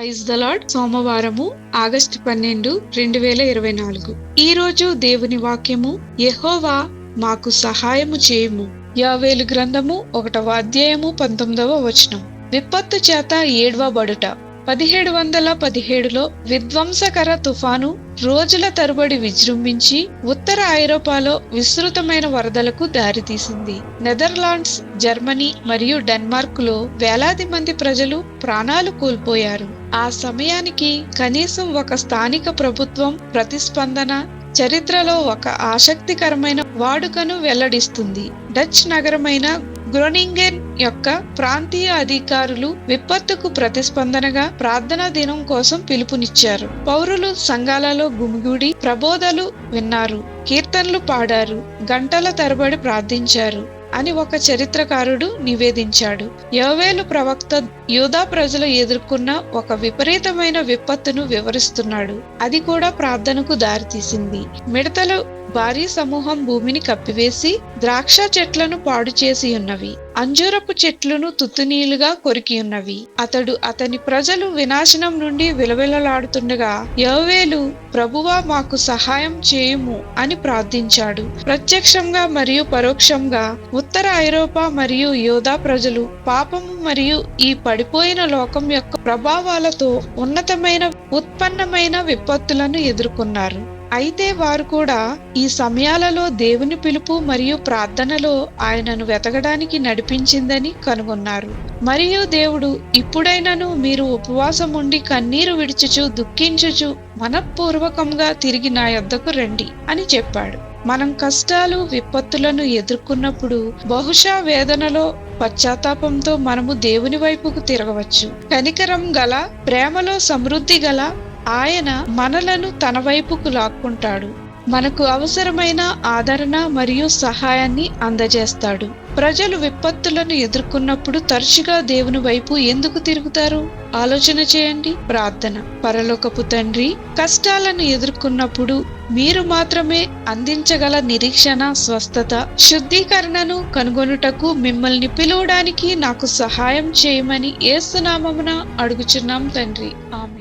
Praise the lord. సోమవారము August 12, 2024. ఈ రోజు దేవుని వాక్యము, యెహోవా మాకు సహాయము చేయుము. యోవేలు గ్రంథము 1వ అధ్యాయము 19వ వచనం. విపత్తు చేత ఏడ్వబడుట. 1717లో విధ్వంసకర తుఫాను రోజుల తరబడి విజృంభించి ఉత్తర ఐరోపాలో విస్తృతమైన వరదలకు దారితీసింది. నెదర్లాండ్స్, జర్మనీ మరియు డెన్మార్క్లో వేలాది మంది ప్రజలు ప్రాణాలు కోల్పోయారు. ఆ సమయానికి కనీసం ఒక స్థానిక ప్రభుత్వం ప్రతిస్పందన చరిత్రలో ఒక ఆసక్తికరమైన వాడుకను వెల్లడిస్తుంది. డచ్ నగరమైన గ్రోనింగెన్ యొక్క ప్రాంతీయ అధికారులు విపత్తుకు ప్రతిస్పందనగా ప్రార్థనా దినం కోసం పిలుపునిచ్చారు. పౌరులు సంఘాలలో గుమిగూడి ప్రబోధలు విన్నారు, కీర్తనలు పాడారు, గంటల తరబడి ప్రార్థించారు అని ఒక చరిత్రకారుడు నివేదించాడు. యోవేలు ప్రవక్త యూదా ప్రజలు ఎదుర్కొన్న ఒక విపరీతమైన విపత్తును వివరిస్తున్నాడు. అది కూడా ప్రార్థనకు దారితీసింది. మిడతలు భారీ సమూహం భూమిని కప్పివేసి ద్రాక్ష చెట్లను పాడు చేసి ఉన్నవి, అంజూరపు చెట్లను తుత్తునీలుగా కొరికి ఉన్నవి. అతడు అతని ప్రజలు వినాశనం నుండి విలవిలలాడుతుండగా యోవేలు, ప్రభువా మాకు సహాయం చేయుము అని ప్రార్థించాడు. ప్రత్యక్షంగా మరియు పరోక్షంగా ఉత్తర ఐరోపా మరియు యూదా ప్రజలు పాపము మరియు ఈ పడిపోయిన లోకం యొక్క ప్రభావాలతో ఉత్పన్నమైన విపత్తులను ఎదుర్కొన్నారు. అయితే వారు కూడా ఈ సమయాలలో దేవుని పిలుపు మరియు ప్రార్థనలో ఆయనను వెతకడానికి నడిపించిందని కనుగొన్నారు. మరియు దేవుడు, ఇప్పుడైనను మీరు ఉపవాసం ఉండి కన్నీరు విడుచుచు దుఃఖించుచు మనఃపూర్వకంగా తిరిగి నా యొద్దకు రండి అని చెప్పాడు. మనం కష్టాలు, విపత్తులను ఎదుర్కొన్నప్పుడు బహుశా వేదనలో పశ్చాత్తాపంతో మనము దేవుని వైపుకు తిరగవచ్చు. కనికరం గల, ప్రేమలో సమృద్ధి గల ఆయన మనలను తన వైపుకు లాక్కుంటాడు. మనకు అవసరమైన ఆదరణ మరియు సహాయాన్ని అందజేస్తాడు. ప్రజలు విపత్తులను ఎదుర్కొన్నప్పుడు తరచుగా దేవుని వైపు ఎందుకు తిరుగుతారు? ఆలోచన చేయండి. ప్రార్థన. పరలోకపు తండ్రి, కష్టాలను ఎదుర్కొన్నప్పుడు మీరు మాత్రమే అందించగల నిరీక్షణ, స్వస్థత, శుద్ధీకరణను కనుగొనుటకు మిమ్మల్ని పిలువడానికి నాకు సహాయం చేయమని యేసు నామమున అడుగుచున్నాం తండ్రి. ఆమేన్.